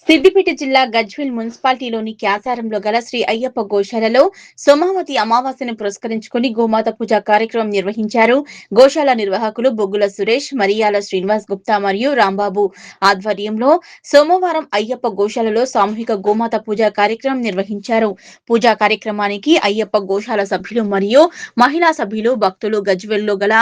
సిద్దిపేట జిల్లా గజ్వేల్ మున్సిపాలిటీలోని క్యాసారంలో గల శ్రీ అయ్యప్ప గోశాలలో సోమావతి అమావాస్యను పురస్కరించుకుని గోమాత పూజ కార్యక్రమం నిర్వహించారు. గోశాల నిర్వాహకులు బొగ్గుల సురేష్, మరియాల శ్రీనివాస్ గుప్తా మరియు రాంబాబు ఆధ్వర్యంలో సోమవారం అయ్యప్ప గోశాలలో సామూహిక గోమాత పూజ కార్యక్రమం నిర్వహించారు. పూజా కార్యక్రమానికి అయ్యప్ప గోశాల సభ్యులు మరియు మహిళా సభ్యులు, భక్తులు గజ్వేల్లో గల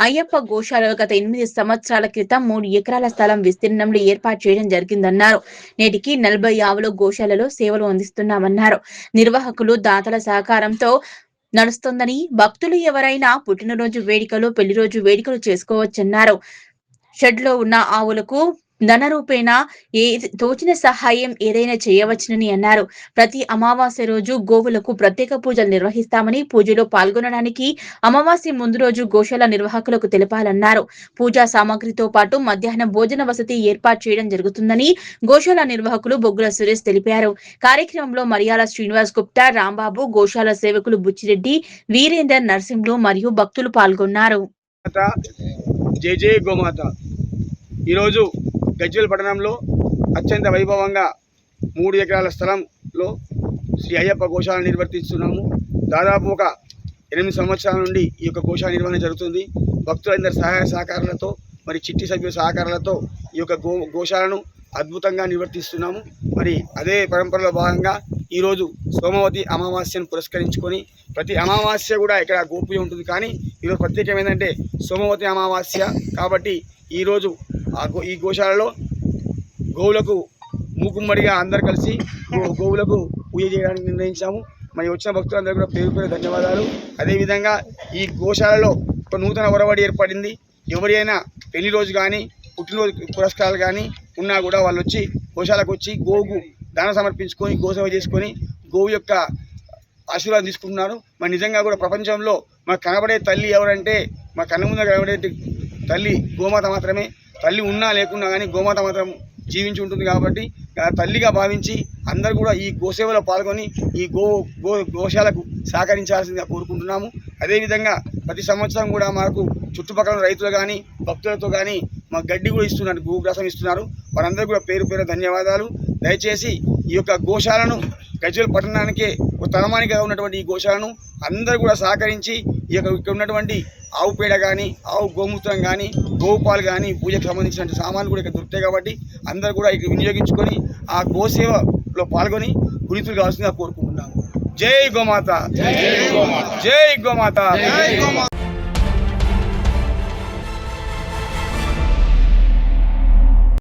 అయ్యప్ప గోశాలలో గత 8 సంవత్సరాల క్రితం 3 ఎకరాల స్థలం విస్తీర్ణంలో ఏర్పాటు చేయడం జరిగిందన్నారు. నేటికి 40 ఆవుల గోశాలలో సేవలు అందిస్తున్నామన్నారు. నిర్వాహకులు దాతల సహకారంతో నడుస్తోందని, భక్తులు ఎవరైనా పుట్టినరోజు వేడుకలు, పెళ్లిరోజు వేడుకలు చేసుకోవచ్చన్నారు. షెడ్లో ఉన్న ఆవులకు ధన రూపేణా తోచిన సహాయం ఏదైనా చేయవచ్చునని అన్నారు. ప్రతి అమావాస్య రోజు గోవులకు ప్రత్యేక పూజలు నిర్వహిస్తామని, పూజలో పాల్గొనడానికి అమావాస్య ముందు రోజు గోశాల నిర్వాహకులకు తెలపాలన్నారు. పూజా సామాగ్రితో పాటు మధ్యాహ్నం భోజన వసతి ఏర్పాటు చేయడం జరుగుతుందని గోశాల నిర్వాహకులు బొగ్గుల సురేష్ తెలిపారు. కార్యక్రమంలో మరియాల శ్రీనివాస్ గుప్తా, రాంబాబు, గోశాల సేవకులు బుచ్చిరెడ్డి, వీరేందర్, నర్సింహులు మరియు భక్తులు పాల్గొన్నారు. జై జై గోమాత. ఈరోజు గజ్వేల్ పట్టణంలో అత్యంత వైభవంగా 3 ఎకరాల స్థలంలో శ్రీ అయ్యప్ప గోశాల నిర్వర్తిస్తున్నాము. దాదాపు ఒక 8 సంవత్సరాల నుండి ఈ యొక్క గోశాల నిర్వహణ జరుగుతుంది. భక్తులందరి సహాయ సహకారాలతో, మరి చిట్టి సభ్యుల సహకారాలతో ఈ యొక్క గోశాలను అద్భుతంగా నిర్వర్తిస్తున్నాము. మరి అదే పరంపరలో భాగంగా ఈరోజు సోమవతి అమావాస్యను పురస్కరించుకొని, ప్రతి అమావాస్య కూడా ఇక్కడ గోపూజ ఉంటుంది, కానీ ఈరోజు ప్రత్యేకం ఏంటంటే సోమవతి అమావాస్య కాబట్టి ఈరోజు ఈ గోశాలలో గోవులకు మూకుమ్మడిగా అందరు కలిసి గోవులకు పూజ చేయడానికి నిర్ణయించాము. మరి వచ్చిన భక్తులందరూ కూడా పేరు పేరు ధన్యవాదాలు. అదేవిధంగా ఈ గోశాలలో ఒక నూతన ఒరవడి ఏర్పడింది. ఎవరైనా పెళ్లి రోజు కానీ, పుట్టినరోజు పురస్కారాలు కానీ ఉన్నా కూడా వాళ్ళు వచ్చి గోశాలకు వచ్చి గోవుకు దానం సమర్పించుకొని, గోసేవ చేసుకొని గోవు యొక్క ఆశీర్వాదం తీసుకుంటున్నారు. మరి నిజంగా కూడా ప్రపంచంలో మాకు కనబడే తల్లి ఎవరంటే, మా కళ్ళ ముందు కనబడే తల్లి గోమాత మాత్రమే. తల్లి ఉన్నా లేకున్నా కానీ గోమాత మాత్రం జీవించి ఉంటుంది కాబట్టి తల్లిగా భావించి అందరూ కూడా ఈ గోసేవలో పాల్గొని ఈ గోశాలకు సహకరించాల్సిందిగా కోరుకుంటున్నాము. అదేవిధంగా ప్రతి సంవత్సరం కూడా మాకు చుట్టుపక్కల రైతులు కానీ, భక్తులతో కానీ మా గడ్డి కూడా ఇస్తున్నారు, గోగ్రాసం ఇస్తున్నారు. వారందరూ కూడా పేరు పేరు ధన్యవాదాలు. దయచేసి ఈ యొక్క గోశాలను గజ్వేల్ పట్టణానికే ఒక తలమానికగా ఉన్నటువంటి ఈ గోశాలను అందరూ కూడా సహకరించి ఈ యొక్క ఇక్కడ ఉన్నటువంటి ఆవు పేడ కానీ, ఆవు గోమూత్రం కానీ, గోవు పాలు కానీ, పూజకు సంబంధించిన సామాన్లు కూడా ఇక్కడ దొరుకుతాయి కాబట్టి అందరూ కూడా ఇక్కడ వినియోగించుకొని ఆ గోసేవలో పాల్గొని పునీతులు కావాల్సిందిగా కోరుకుంటున్నాము. జై గోమాత, జై గోమాత, జై గోమాత.